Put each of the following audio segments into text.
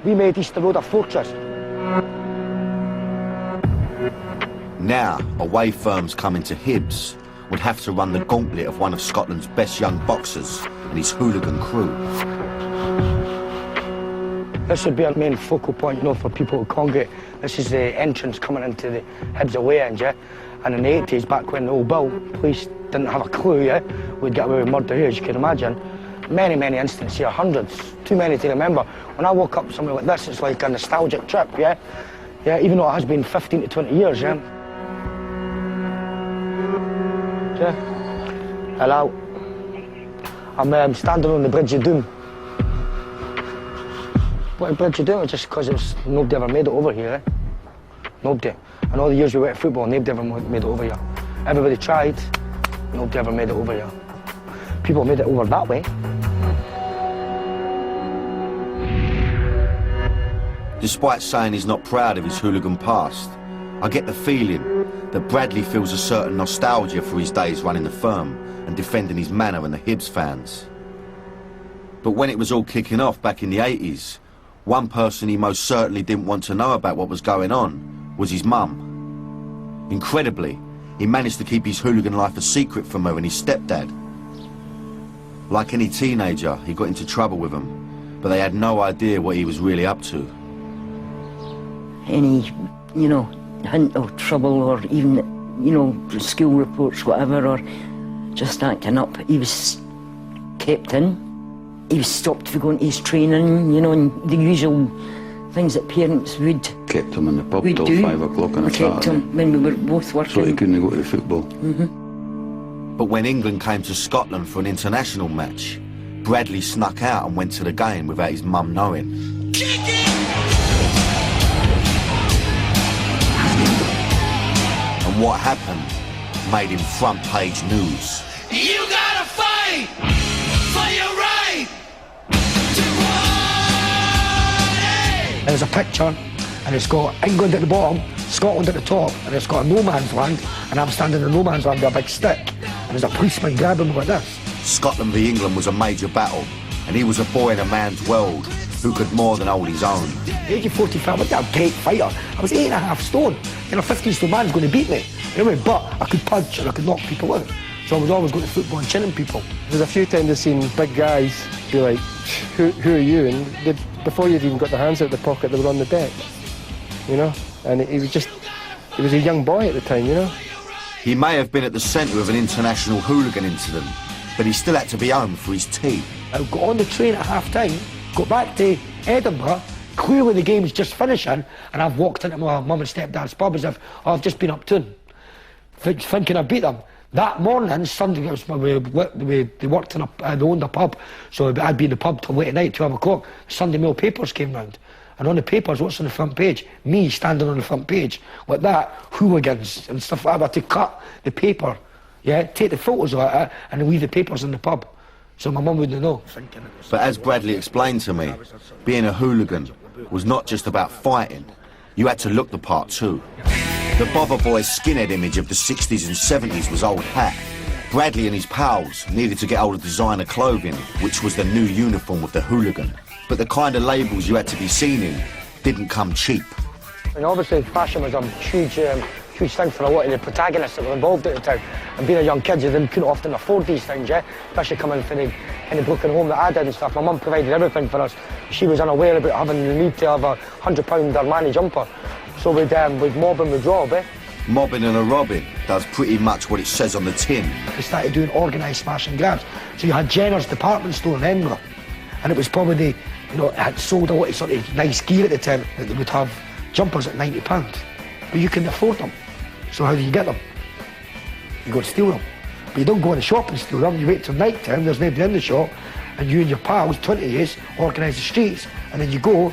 We made Easter Road a fortress. Now, away firms coming to Hibs would have to run the gauntlet of one of Scotland's best young boxers and his hooligan crew. This would be our main focal point, you know, for people to congregate. This is the entrance coming into the Hibs away end, yeah? And in the 80s, back when the old Bill police didn't have a clue, yeah? We'd get away with murder here, as you can imagine. Many, many incidents here, hundreds, too many to remember. When I walk up somewhere like this, it's like a nostalgic trip, yeah? Yeah, even though it has been 15 to 20 years, yeah? Yeah. Hello. I'm standing on the Bridge of Doom. What, the Bridge of Doom? Just because nobody ever made it over here, eh? Nobody. And all the years we went to football, nobody ever made it over here. Everybody tried, nobody ever made it over here. People made it over that way. Despite saying he's not proud of his hooligan past, I get the feeling that Bradley feels a certain nostalgia for his days running the firm and defending his manor and the Hibs fans. But when it was all kicking off back in the 80s, one person he most certainly didn't want to know about what was going on was his mum. Incredibly, he managed to keep his hooligan life a secret from her and his stepdad. Like any teenager, he got into trouble with them, but they had no idea what he was really up to. Any, you know, hint of trouble or even, you know, school reports, whatever, or just acting up, he was kept in. He was stopped for going to his training, you know, and the usual things that parents would kept him in the pub till 5 o'clock on a Saturday. Kept him when we were both working. So he couldn't go to the football. But when England came to Scotland for an international match, Bradley snuck out and went to the game without his mum knowing. And what happened made him front page news. You gotta fight for your right to party! There's a picture, and it's got England at the bottom, Scotland at the top, and it's got a no man's land, and I'm standing in no man's land with a big stick, and there's a policeman grabbing me like this. Scotland v England was a major battle, and he was a boy in a man's world who could more than hold his own. At the age of 45, I was a great fighter. I was 8.5 stone. You know, 15 stone man's going to beat me. You know, but I could punch and I could knock people out. So I was always going to football and chinning people. There's a few times I've seen big guys be like, who are you? And before you'd even got their hands out of the pocket, they were on the deck, you know? And he was a young boy at the time, you know? He may have been at the centre of an international hooligan incident, but he still had to be home for his tea. I got on the train at half-time, got back to Edinburgh, clearly the game's just finishing, and I've walked into my mum and stepdad's pub as if, oh, I've just been up to them, thinking I beat them. That morning, Sunday, they worked in they owned a pub, so I'd be in the pub till late at night, 12 o'clock. Sunday Mail papers came round, and on the papers, what's on the front page? Me standing on the front page, like that, hooligans and stuff like that. I had to cut the paper, yeah, take the photos of it, and leave the papers in the pub, so my mum wouldn't know. But as Bradley explained to me, being a hooligan was not just about fighting. You had to look the part too. The Bother Boys skinhead image of the 60s and 70s was old hat. Bradley and his pals needed to get hold of designer clothing, which was the new uniform of the hooligan. But the kind of labels you had to be seen in didn't come cheap. And obviously fashion was a huge thing for a lot of the protagonists that were involved at the time. And being a young kid, you couldn't often afford these things, yeah? Especially coming from the kind of broken home that I did and stuff. My mum provided everything for us. She was unaware about having the need to have a £100 Armani jumper. So we'd mob and we'd rob, eh? Mobbing and a robbing does pretty much what it says on the tin. We started doing organised smash and grabs. So you had Jenner's department store in Edinburgh, and it was probably it had sold a lot of sort of nice gear at the time, that they would have jumpers at £90. But you couldn't afford them. So how do you get them? You go and steal them. But you don't go in the shop and steal them, you wait till night time, there's nobody in the shop, and you and your pals, 20 of you, organise the streets, and then you go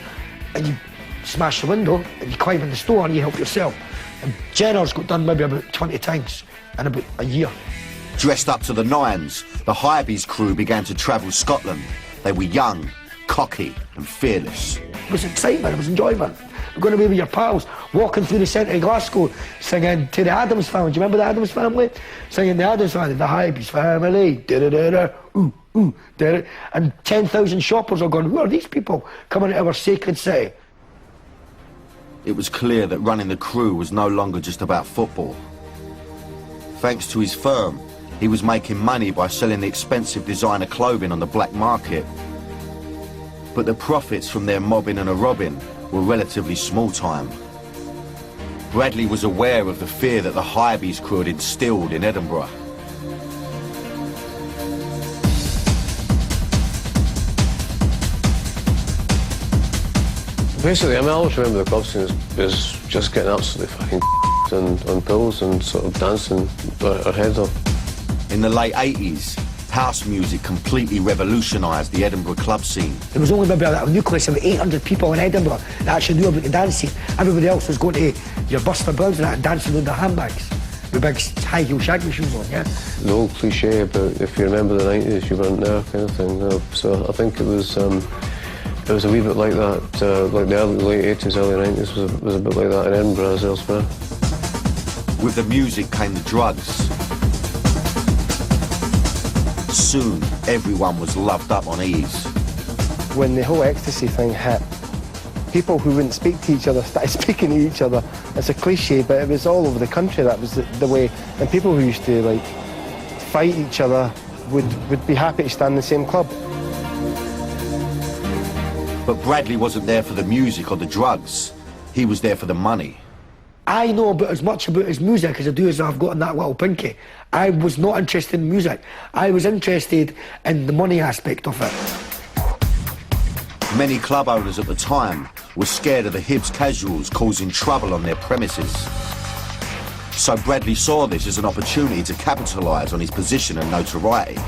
and you smash the window and you climb in the store and you help yourself. And Jenner's got done maybe about 20 times in about a year. Dressed up to the nines, the Hybe's crew began to travel Scotland. They were young, cocky and fearless. It was excitement, it was enjoyment. You're going away with your pals, walking through the centre of Glasgow, singing to the Addams Family. Do you remember the Addams Family? Singing the Addams Family, the Hypebeast Family, da-da-da-da, ooh, ooh, da-da. And 10,000 shoppers are going, who are these people coming into our sacred city? It was clear that running the Crew was no longer just about football. Thanks to his firm, he was making money by selling the expensive designer clothing on the black market. But the profits from their mobbing and a robbing were relatively small time. Bradley was aware of the fear that the Hypebeast crew had instilled in Edinburgh. Basically, I mean, I always remember the club scene as just getting absolutely fucking on pills and sort of dancing our heads off. In the late 80s, house music completely revolutionised the Edinburgh club scene. There was only maybe a nucleus of 800 people in Edinburgh that actually knew about the dance scene. Everybody else was going to your Buster Browns and that and dancing with their handbags, with big high heel shaggy shoes on, yeah? The old cliche about if you remember the 90s, you weren't there kind of thing. So I think it was a wee bit like that, like the late 80s, early 90s was a bit like that in Edinburgh as elsewhere. With the music came the drugs. Soon, everyone was loved up on ease. When the whole ecstasy thing hit, people who wouldn't speak to each other started speaking to each other. It's a cliche, but it was all over the country. That was the way. And people who used to like fight each other would be happy to stand in the same club. But Bradley wasn't there for the music or the drugs. He was there for the money. I know about as much about his music as I do as I've got in that little pinky. I was not interested in music. I was interested in the money aspect of it. Many club owners at the time were scared of the Hibs casuals causing trouble on their premises. So Bradley saw this as an opportunity to capitalise on his position and notoriety.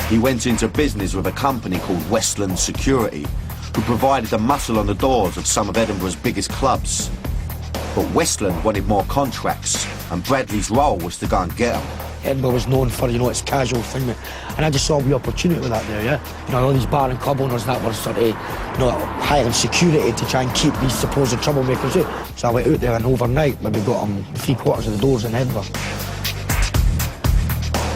He went into business with a company called Westland Security, who provided the muscle on the doors of some of Edinburgh's biggest clubs. But Westland wanted more contracts, and Bradley's role was to go and get them. Edinburgh was known for, you know, its casual thing, and I just saw the opportunity with that there, yeah? You know, all these bar and club owners that were sort of, you know, hiring security to try and keep these supposed troublemakers out. So I went out there and overnight, maybe got them 3/4 of the doors in Edinburgh.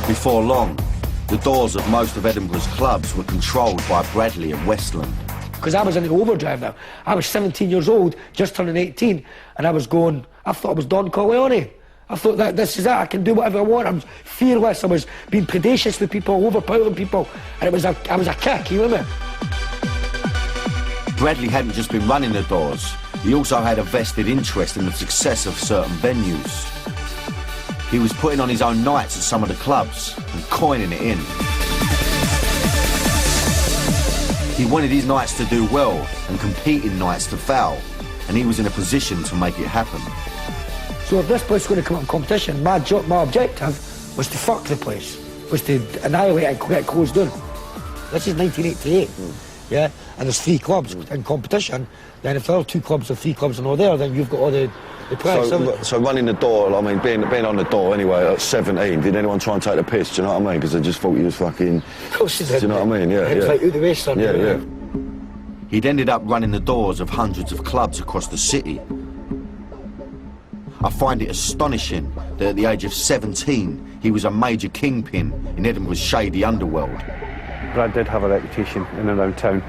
Before long, the doors of most of Edinburgh's clubs were controlled by Bradley and Westland. Because I was in the overdrive now. I was 17 years old, just turning 18, and I was going, I thought I was Don Corleone. I thought that this is it, I can do whatever I want. I was fearless, I was being predacious with people, overpowering people, and I was a kick, you know what I mean? Bradley hadn't just been running the doors, he also had a vested interest in the success of certain venues. He was putting on his own nights at some of the clubs and coining it in. He wanted his nights to do well and competing nights to foul, and he was in a position to make it happen. So if this place was going to come up in competition, my objective was to fuck the place, was to annihilate it and get closed down. This is 1988, yeah, and there's 3 clubs in competition. Then if there are 2 clubs or 3 clubs are not there, then you've got all the prize. So running the door, I mean, being on the door anyway at 17, did anyone try and take the piss, do you know what I mean? Because they just thought you was fucking... Of course they did. Do you know what I mean? Yeah, it was like, out the way, son. Yeah. He'd ended up running the doors of hundreds of clubs across the city. I find it astonishing that at the age of 17, he was a major kingpin in Edinburgh's shady underworld. Brad did have a reputation in and around town.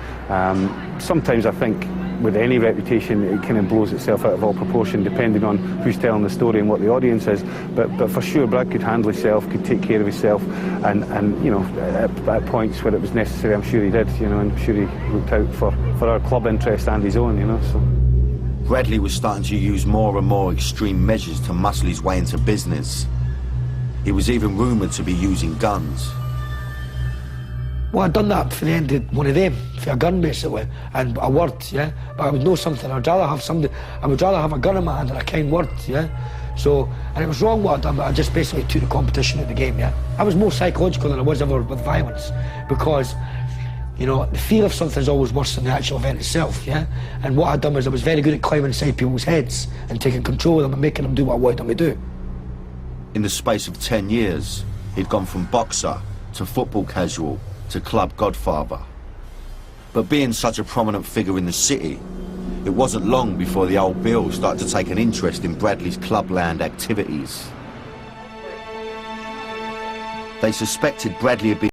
Sometimes I think with any reputation it kind of blows itself out of all proportion depending on who's telling the story and what the audience is. But for sure Brad could handle himself, could take care of himself, and you know, at points where it was necessary, I'm sure he did, you know, and I'm sure he looked out for our club interest and his own, you know. So Bradley was starting to use more and more extreme measures to muscle his way into business. He was even rumoured to be using guns. Well, I'd done that for the end of one of them, for a gun basically, and a word, yeah? But I would know something, I would rather have a gun in my hand than a kind word, yeah? So, and it was wrong what I'd done, but I just basically took the competition of the game, yeah? I was more psychological than I was ever with violence, because, you know, the fear of something is always worse than the actual event itself, yeah? And what I'd done was I was very good at climbing inside people's heads and taking control of them and making them do what I wanted them to do. In the space of 10 years, he'd gone from boxer to football casual to club godfather. But being such a prominent figure in the city, It wasn't long before the old Bill started to take an interest in Bradley's clubland activities. They suspected Bradley had been